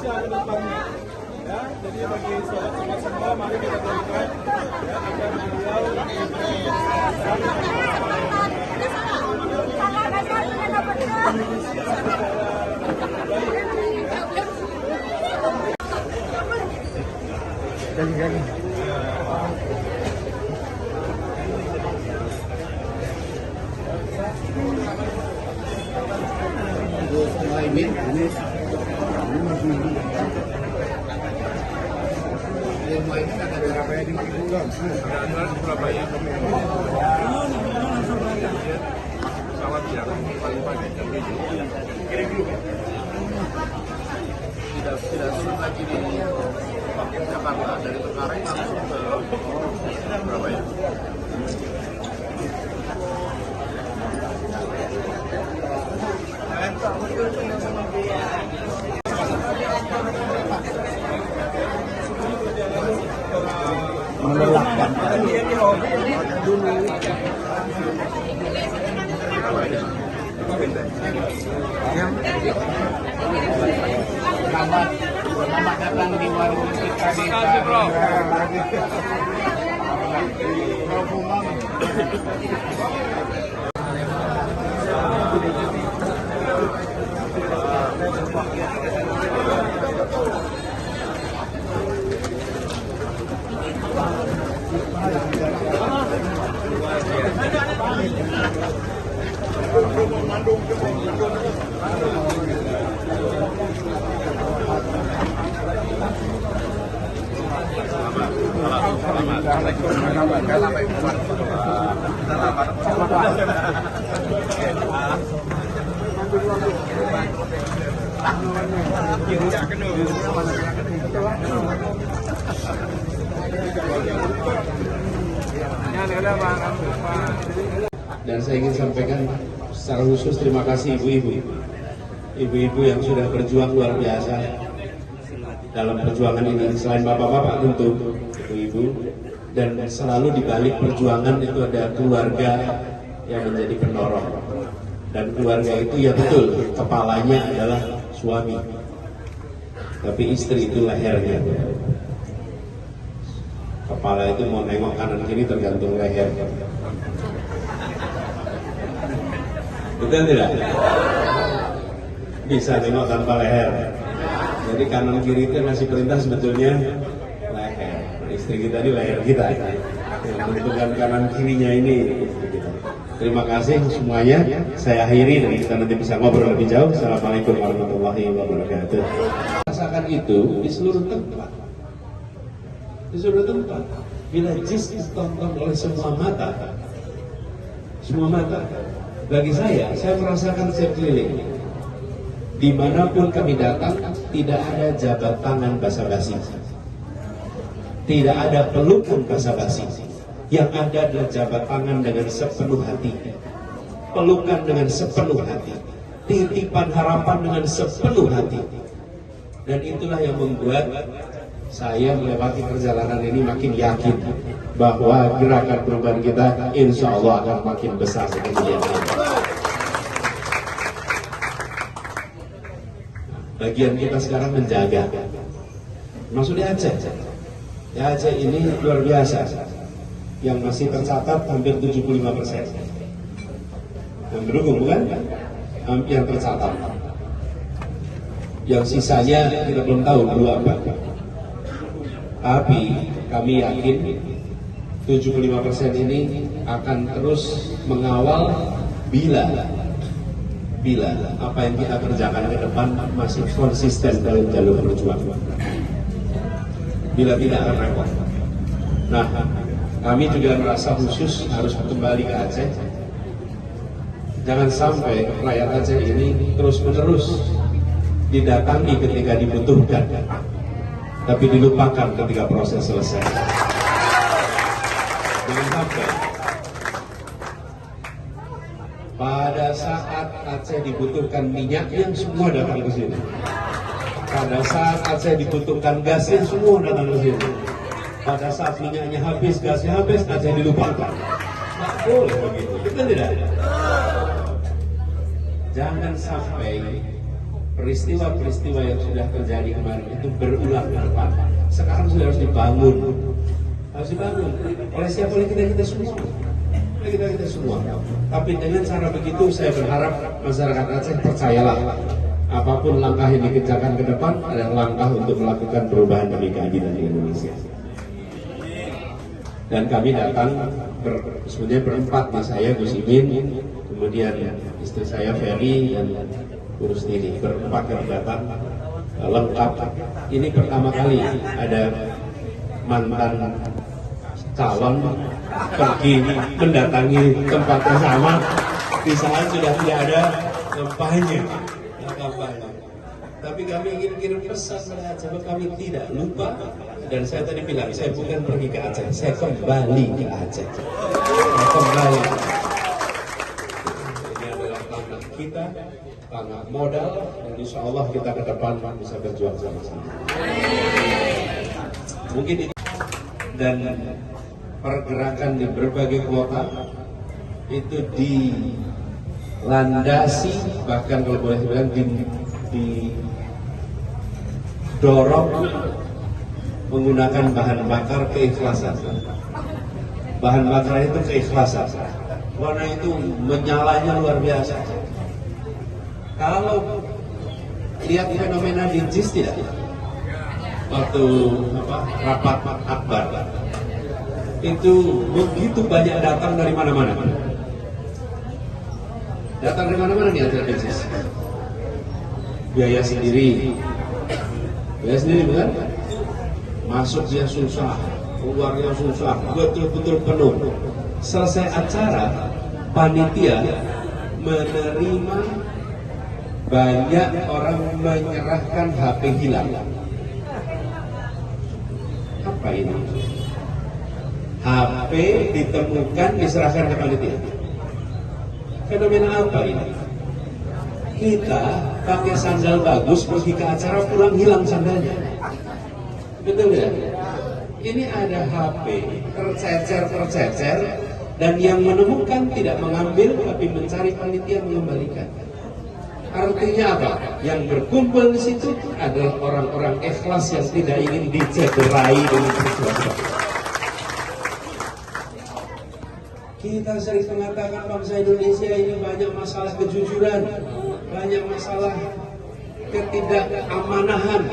Indonesia ke depannya. Ya, jadi bagi sobat-sobat semua, mari kita doakan ya agar beliau Surabaya. Pesawat yang paling banyak tidak sulit lagi di Jakarta dari Tengkareng langsung ke Surabaya. Melelahkan selamat datang di warung kita di Dan saya ingin sampaikan secara khusus terima kasih ibu-ibu yang sudah berjuang luar biasa dalam perjuangan ini. Selain bapak-bapak tentu ibu-ibu, dan selalu di balik perjuangan itu ada keluarga yang menjadi pendorong. Dan keluarga itu ya betul, kepalanya adalah suami, tapi istri itu lehernya. Kepala itu mau nengok kanan kiri tergantung leher. Betul tidak? Bisa nengok tanpa leher. Jadi kanan kiri itu ngasih perintah sebetulnya leher. Istri kita di leher kita. Yang menentukan kanan kirinya ini. Terima kasih semuanya. Saya akhiri dan kita nanti bisa ngobrol lebih jauh. Assalamualaikum warahmatullahi wabarakatuh. Rasakan itu di seluruh tempat. Di seluruh tempat. Bila jis ditonton oleh semua mata. Semua mata. Bagi saya merasakan sekeliling. Dimanapun kami datang, tidak ada jabat tangan basa-basi. Tidak ada pelukan basa-basi. Yang ada adalah jabat tangan dengan sepenuh hati. Pelukan dengan sepenuh hati. Titipan harapan dengan sepenuh hati. Dan itulah yang membuat saya melewati perjalanan ini makin yakin bahwa gerakan perubahan kita insya Allah akan makin besar kemudian. Bagian kita sekarang menjaga. Masuk di Aceh. Di Aceh ini luar biasa. Yang masih tercatat hampir 75%. Yang mendukung bukan? Yang tercatat. Yang sisanya kita belum tahu dulu apa. Tapi kami yakin 75% ini akan terus mengawal bila apa yang kita kerjakan ke depan masih konsisten dalam jalur perjuangan. Bila tidak akan repot. Nah, kami juga merasa khusus harus kembali ke Aceh. Jangan sampai rakyat Aceh ini terus-menerus didatangi ketika dibutuhkan, tapi dilupakan ketika proses selesai. Jangan sampai pada saat Aceh dibutuhkan minyaknya, semua datang ke sini. Pada saat Aceh dibutuhkan gasnya, semua datang ke sini. Pada saat minyaknya habis, gasnya habis, Aceh dilupakan. Tidak boleh begitu, kita tidak. Jangan sampai peristiwa-peristiwa yang sudah terjadi kemarin itu berulang ke depan. Sekarang sudah harus dibangun. Harus dibangun. Oleh siapa? Oleh kita semua. Oleh kita semua. Tapi dengan cara begitu saya berharap masyarakat Aceh percayalah, apapun langkah yang dikerjakan ke depan adalah langkah untuk melakukan perubahan demi keadilan di Indonesia. Dan kami datang sebenarnya berempat, mas saya Gus Imin, kemudian istri saya Ferry dan Urus Diri, berempat kami datang lengkap. Ini pertama kali ada mantan calon pergi mendatangi tempat yang sama di saat sudah tidak ada kampanye. Tapi kami ingin kirim pesan pada Aceh, kami tidak lupa. Dan saya tadi bilang, saya bukan pergi ke Aceh, saya kembali ke Aceh. Saya kembali. Ini adalah tanah kita, tanah modal, dan insya Allah kita ke depan bisa berjuang sama-sama. Mungkin ini dan pergerakan di berbagai kota itu dilandasi, bahkan kalau boleh dibilang didorong menggunakan bahan bakar keikhlasan. Bahan bakar itu keikhlasan. Karena itu menyalanya luar biasa. Kalau lihat fenomena di JIS tidak? Waktu rapat akbar itu begitu banyak datang dari mana-mana. Datang dari mana-mana nih acara JIS. Biaya sendiri bukan? Masuknya susah, keluarnya susah, betul-betul penuh. Selesai acara, panitia menerima banyak orang menyerahkan HP hilang. Apa ini? HP ditemukan diserahkan ke panitia. Fenomena apa ini? Kita pakai sandal bagus pergi ke acara, pulang hilang sandalnya. Betul ya? Ini ada HP tercecer dan yang menemukan tidak mengambil tapi mencari panitia mengembalikan. Artinya apa? Yang berkumpul di situ adalah orang-orang ikhlas yang tidak ingin dicederai dengan sesuatu. Kita sering mengatakan bangsa Indonesia ini banyak masalah kejujuran, banyak masalah ketidakamaнаhan.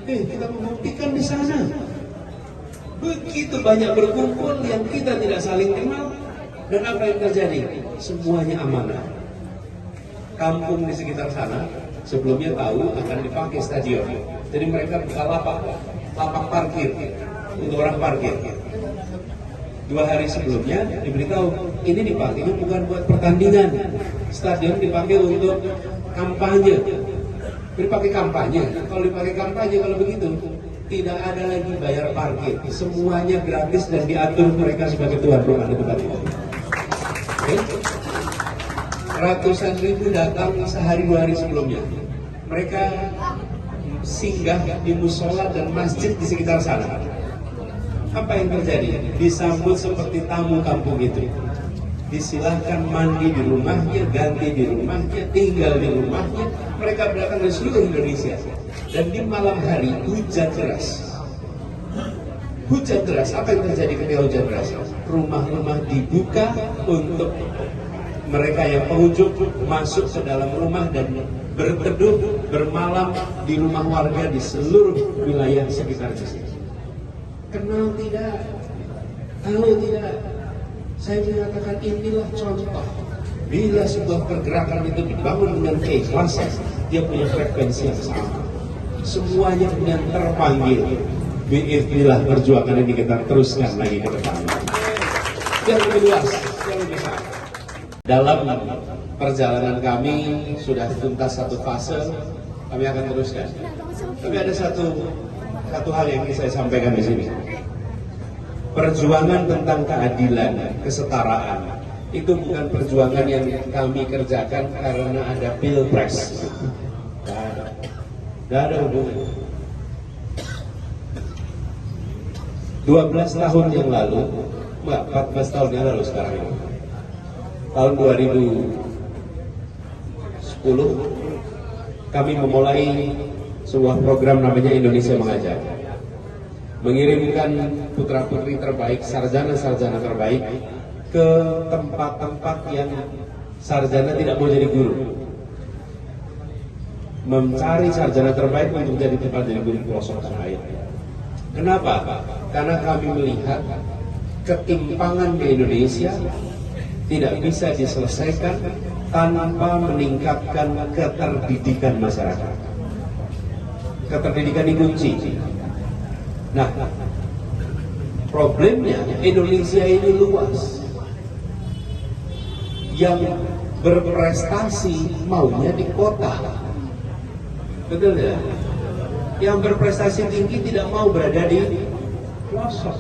Kita membuktikan di sana. Begitu banyak berkumpul yang kita tidak saling kenal, dan apa yang terjadi? Semuanya amanah. Kampung di sekitar sana sebelumnya tahu akan dipakai stadion, jadi mereka buka lapak parkir untuk orang parkir. 2 hari sebelumnya diberitahu ini dipakainya bukan buat pertandingan, stadion dipakai untuk kampanye. Dipakai kampanye. Kalau dipakai kampanye, kalau begitu tidak ada lagi bayar parkir, semuanya gratis dan diatur mereka sebagai tuan rumah di tempat itu. Ratusan ribu datang sehari 2 hari sebelumnya. Mereka singgah di musola dan masjid di sekitar sana. Apa yang terjadi? Disambut seperti tamu kampung itu. Disilahkan mandi di rumahnya, ganti di rumahnya, tinggal di rumahnya. Mereka berdatang dari seluruh Indonesia. Dan di malam hari hujan deras. Hujan deras, apa yang terjadi ketika hujan deras? Rumah-rumah dibuka untuk mereka yang pengunjung masuk ke dalam rumah dan berteduh, bermalam di rumah warga di seluruh wilayah sekitar di sini. Kenal tidak? Tahu tidak? Saya mengatakan inilah contoh. Bila sebuah pergerakan itu dibangun dengan keikhlasan, dia punya frekuensi yang sama. Semuanya kemudian terpanggil. Biiznillah perjuangan ini kita teruskan lagi ke depan. Yang lebih luas, yang lebih besar. Dalam perjalanan kami sudah tuntas satu fase, kami akan teruskan. Tapi ada satu hal yang ingin saya sampaikan di sini. Perjuangan tentang keadilan, kesetaraan, itu bukan perjuangan yang kami kerjakan karena ada pilpres. Tidak ada hubungan. 12 tahun yang lalu, 14 tahun yang lalu sekarang ini, tahun 2010, kami memulai sebuah program namanya Indonesia Mengajar, mengirimkan putra-putri terbaik, sarjana-sarjana terbaik ke tempat-tempat yang sarjana tidak mau jadi guru, mencari sarjana terbaik untuk jadi tempat jadi guru pelosok tanah air. Kenapa? Karena kami melihat ketimpangan di Indonesia tidak bisa diselesaikan tanpa meningkatkan keterdidikan masyarakat. Keterdidikan ini kunci. Nah, problemnya Indonesia ini luas. Yang berprestasi maunya di kota. Betul ya? Yang berprestasi tinggi tidak mau berada di pelosok.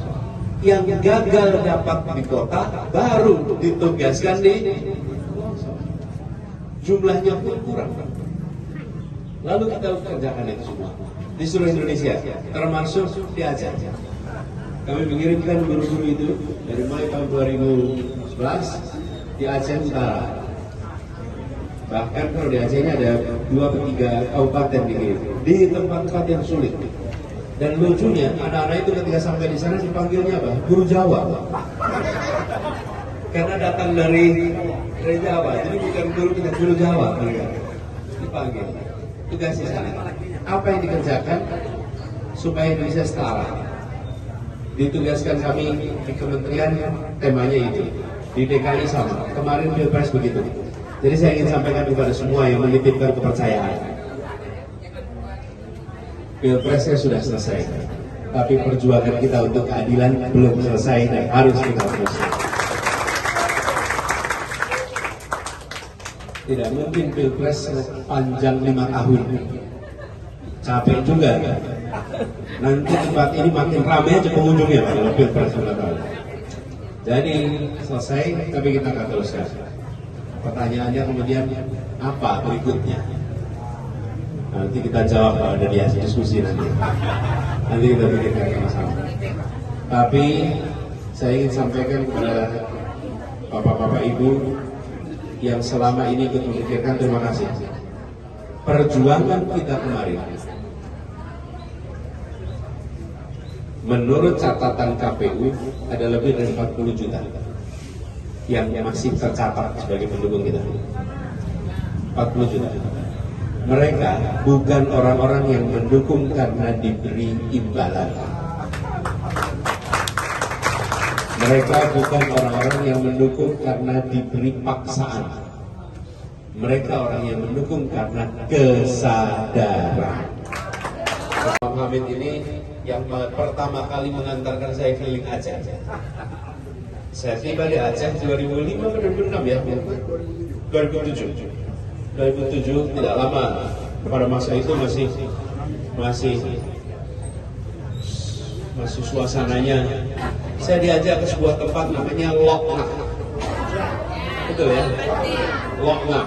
Yang gagal dapat di kota baru ditugaskan di pelosok. Jumlahnya pun kurang. Lalu kita kerjakan itu semua di seluruh Indonesia, termasuk di Aceh. Kami mengirimkan guru-guru itu dari mulai tahun 2011 di Aceh Utara. Bahkan kalau di Aceh ini ada 2 atau 3 kabupaten di tempat-tempat yang sulit. Dan lucunya, anak-anak itu ketika sampai di sana dipanggilnya apa? Guru Jawa. Karena datang dari Jawa, jadi bukan guru Jawa mereka dipanggil. Tugas di sana. Apa yang dikerjakan supaya Indonesia setara? Ditugaskan kami di kementerian, temanya itu. Di DKI sama. Kemarin Pilpres begitu. Jadi saya ingin sampaikan kepada semua yang menitipkan kepercayaan. Pilpresnya sudah selesai, tapi perjuangan kita untuk keadilan belum selesai dan harus kita selesai. Tidak mungkin Pilpres panjang 5 tahun. Capek juga kan? Nanti tempat ini makin ramai aja pengunjungnya kalau Pilpres 5 tahun. Jadi selesai, tapi kita akan teruskan. Pertanyaannya kemudian apa berikutnya? Nanti kita jawab kalau ada di diskusi nanti. Nanti kita pikirkan sama-sama. Tapi saya ingin sampaikan kepada bapak-bapak ibu yang selama ini ikut memikirkan, terima kasih. Perjuangan kita kemarin, menurut catatan KPU ada lebih dari 40 juta yang masih tercatat sebagai pendukung kita. 40 juta. Mereka bukan orang-orang yang mendukung karena diberi imbalan. Mereka bukan orang-orang yang mendukung karena diberi paksaan. Mereka orang yang mendukung karena kesadaran. Pak Hamid ini yang pertama kali mengantarkan saya keliling Aceh. Saya tiba di Aceh 2005 atau 2006 ya? 2007 tidak lama. Pada masa itu masih suasananya. Saya diajak ke sebuah tempat namanya Loknah. Betul ya? Loknah.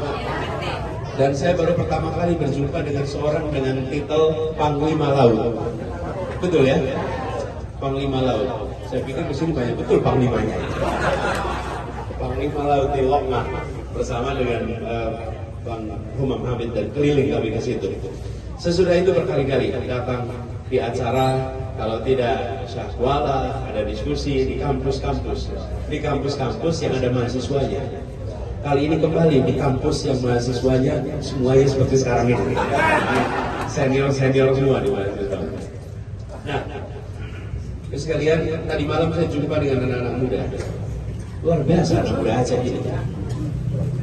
Dan saya baru pertama kali berjumpa dengan seorang dengan titel Panglima Laut. Betul ya? Panglima Laut. Saya pikir di sini banyak betul panglimanya. Panglima Laut di Loknah bersama dengan Bang Humam Hamid dan keliling kami ke situ. Sesudah itu berkali-kali datang di acara, kalau tidak syahwala, ada diskusi di kampus-kampus. Di kampus-kampus yang ada mahasiswanya. Kali ini kembali di kampus yang mahasiswanya semuanya seperti sekarang ini. Senior-senior semua di mahasiswa. Nah, sekalian, tadi malam saya jumpa dengan anak-anak muda. Luar biasa anak muda Aceh ini.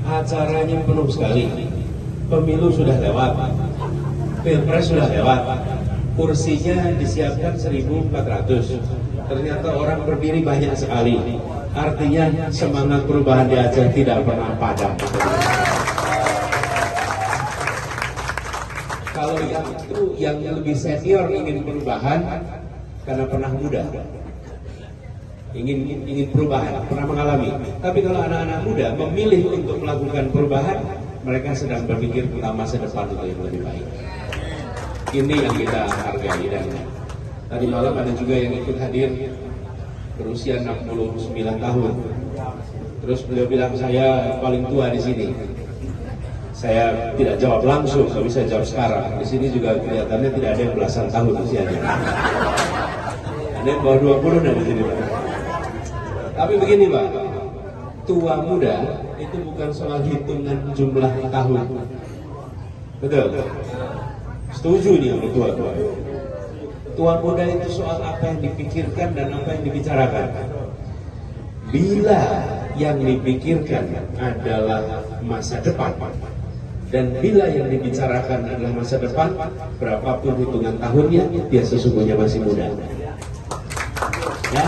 Acaranya penuh sekali. Pemilu sudah lewat, Pilpres sudah lewat, kursinya disiapkan 1.400. Ternyata orang berdiri banyak sekali. Artinya semangat perubahan di Aceh tidak pernah padam. Kalau yang lebih senior ingin perubahan karena pernah muda, ingin perubahan, pernah mengalami. Tapi kalau anak-anak muda memilih untuk melakukan perubahan, mereka sedang berpikir tentang masa depan untuk yang lebih baik. Ini yang kita hargai. Dan tadi malam ada juga yang ikut hadir berusia 69 tahun. Terus beliau bilang, saya paling tua di sini. Saya tidak jawab langsung, tapi saya jawab sekarang. Di sini juga kelihatannya tidak ada yang belasan tahun usianya. Ada yang bawah 20 dari sini, Pak. Tapi begini, Pak, tua muda itu bukan soal hitungan jumlah tahun. Betul? Setuju nih sama tua-tua. Tua muda itu soal apa yang dipikirkan dan apa yang dibicarakan. Bila yang dipikirkan adalah masa depan, dan bila yang dibicarakan adalah masa depan, berapapun hitungan tahunnya, dia sesungguhnya masih muda. Ya.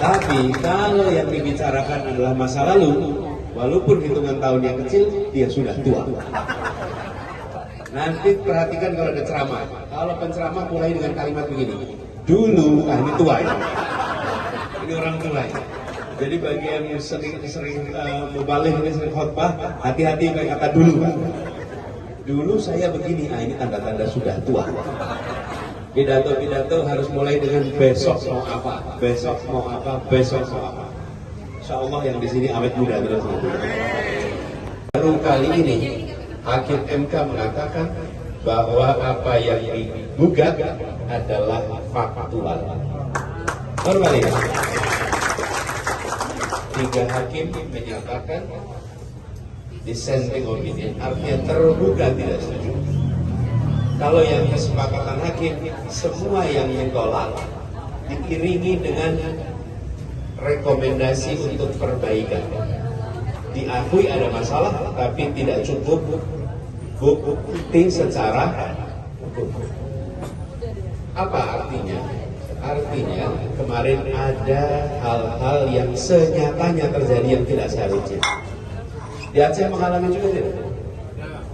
Tapi kalau yang dibicarakan adalah masa lalu, walaupun hitungan tahunnya kecil, dia sudah tua. Nanti perhatikan kalau ada ceramah. Kalau penceramah mulai dengan kalimat begini, dulu, ini tua ini. Ini orang tua ini. Jadi bagi yang sering mubalik ini sering khotbah, hati-hati pakai kata dulu, Pak. Dulu saya begini, ini tanda-tanda sudah tua. Pidato-pidato harus mulai dengan besok mau apa, besok mau apa, besok mau apa. Insya Allah yang di sini awet muda terus. Baru kali ini Hakim MK mengatakan bahwa apa yang digugat adalah faktual. Baru kali ini 3 hakim menyatakan dissenting opinion, artinya tergugat tidak setuju. Kalau yang kesepakatan hakim, semua yang ditolak diiringi dengan rekomendasi untuk perbaikan. Diakui ada masalah, tapi tidak cukup bukti secara hukum. Apa artinya? Artinya kemarin ada hal-hal yang senyatanya terjadi yang tidak seharusnya. Di Aceh mengalami juga tidak?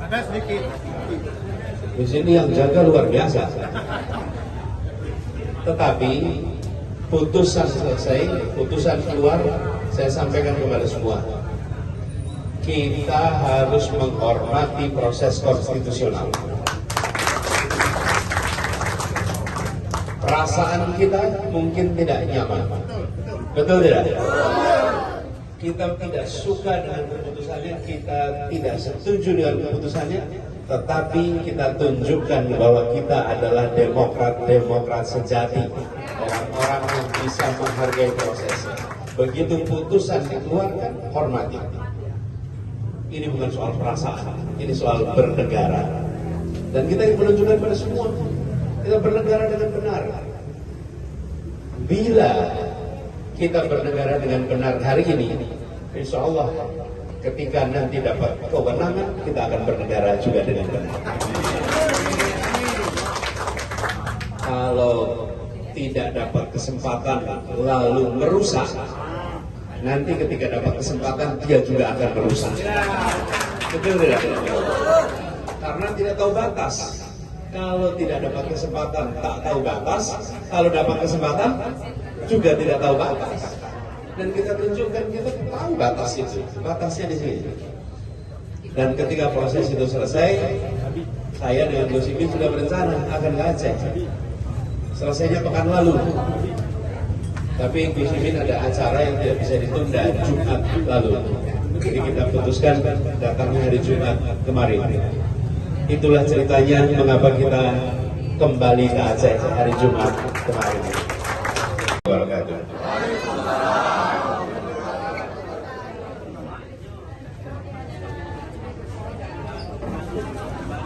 Ada sedikit. Di sini yang jaga luar biasa. Tetapi putusan selesai, putusan keluar, saya sampaikan kepada semua. Kita harus menghormati proses konstitusional. Perasaan kita mungkin tidak nyaman. Betul tidak? Kita tidak suka dengan keputusannya, kita tidak setuju dengan keputusannya, tetapi kita tunjukkan bahwa kita adalah demokrat sejati, orang-orang yang bisa menghargai prosesnya. Begitu putusan dikeluarkan, hormati. Ini bukan soal perasaan, ini soal bernegara. Dan kita ingin menunjukkan pada semua, kita bernegara dengan benar. Bila kita bernegara dengan benar hari ini, insya Allah ketika nanti dapat kewenangan, kita akan bernegara juga dengan benar. Kalau tidak dapat kesempatan lalu merusak, nanti ketika dapat kesempatan dia juga akan merusak. Betul tidak? Karena tidak tahu batas. Kalau tidak dapat kesempatan tak tahu batas, kalau dapat kesempatan juga tidak tahu batas. Dan kita tunjukkan kita tahu batas itu, batasnya di sini. Dan ketika proses itu selesai, saya dengan Gus Imin sudah berencana akan ke Aceh. Selesainya pekan lalu. Tapi Gus Imin ada acara yang tidak bisa ditunda Jumat lalu. Jadi kita putuskan datangnya hari Jumat kemarin. Itulah ceritanya mengapa kita kembali ke Aceh hari Jumat kemarin.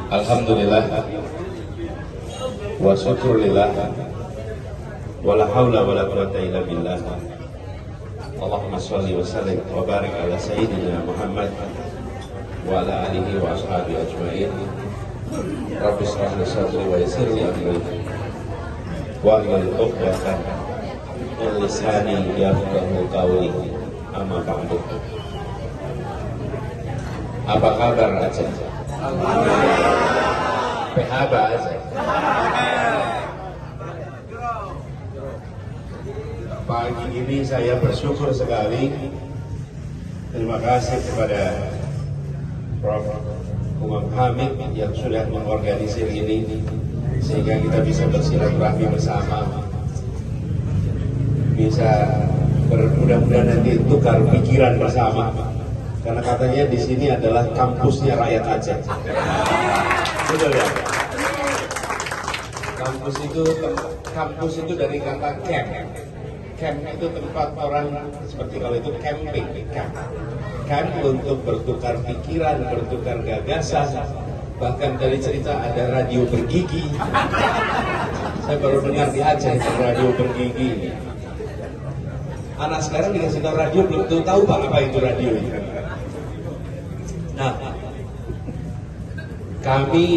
Alhamdulillah wa syukurillah wa la hawla wa la quwwata illa billah. Allahumma shalli wa sallim wa barik ala sayyidina Muhammad wa ala alihi wa ashabihi ajma'in. Rabbi shrah li sadri wa yassir li amri wa hlul 'uqdatam min lisani yafqahu qawli. Amma ba'du. Apa kabar Aceh? PHB Aceh. Pagi ini saya bersyukur sekali. Terima kasih kepada Prof. Umam Hamid yang sudah mengorganisir ini sehingga kita bisa bersilaturahmi bersama, bisa mudah-mudahan nanti tukar pikiran bersama. Karena katanya di sini adalah kampusnya rakyat Aceh. Betul ya? Kampus itu dari kata camp. Camp itu tempat orang seperti kalau itu camping. Camp untuk bertukar pikiran, bertukar gagasan. Bahkan dari cerita ada radio bergigi. Saya baru dengar di Aceh itu radio bergigi. Anak sekarang dikasih tahu radio belum tahu Pak apa itu radio ini. Nah, kami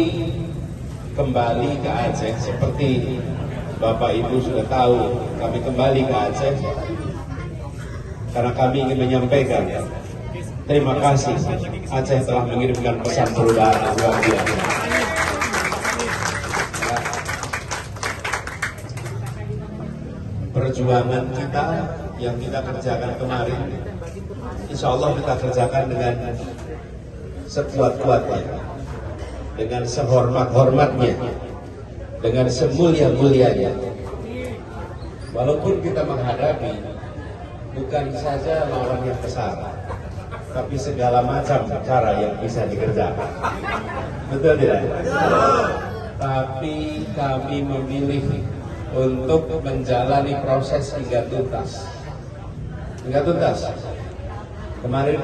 kembali ke Aceh seperti Bapak Ibu sudah tahu, kami kembali ke Aceh karena kami ingin menyampaikan terima kasih Aceh telah mengirimkan pesan perubahan luar biasa. Perjuangan kita yang kita kerjakan kemarin, insya Allah kita kerjakan dengan sekuat-kuatnya, dengan sehormat-hormatnya, dengan semulia-mulianya. Walaupun kita menghadapi bukan saja lawan yang besar, tapi segala macam cara yang bisa dikerjakan. Betul tidak? Tapi kami memilih untuk menjalani proses hingga tuntas. Hingga tuntas. Kemarin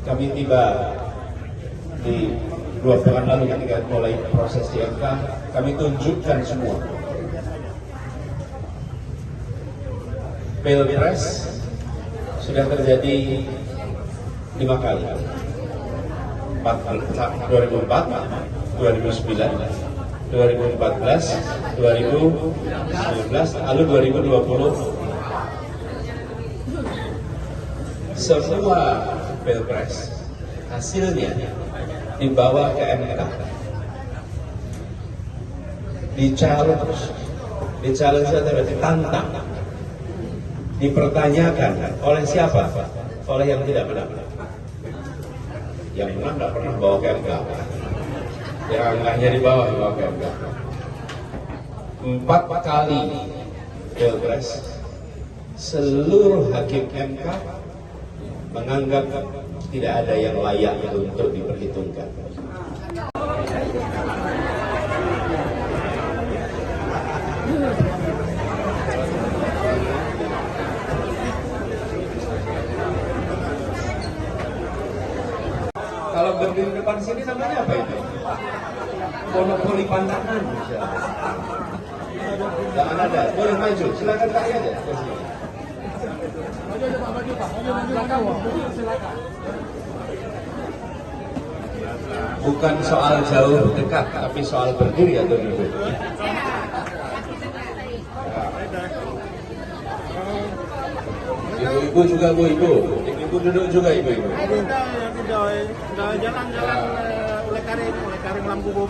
kami tiba di 2 pekan lalu ketika mulai proses di MK, kami tunjukkan semua. Pilpres sudah terjadi 5 kali. 2004, 2009, 2014, 2019, lalu 2020. Semua pilpres hasilnya dibawa ke MK, di-challenge atau ditantang, dipertanyakan oleh siapa? Oleh yang tidak menang. Yang menang tidak pernah bawa ke MK, yang angkanya dibawa ke MK. 4 kali pilpres, seluruh hakim MK menganggap tidak ada yang layak untuk diperhitungkan. Kalau berdiri depan sini namanya apa itu? Monopoli pandangan. Jangan ada, boleh maju, silakan kaki aja. Bukan soal jauh dekat, tapi soal berdiri atau duduk. Ibu-ibu juga, ibu-ibu duduk juga, ibu-ibu. Udah jalan-jalan oleh Karim lampu.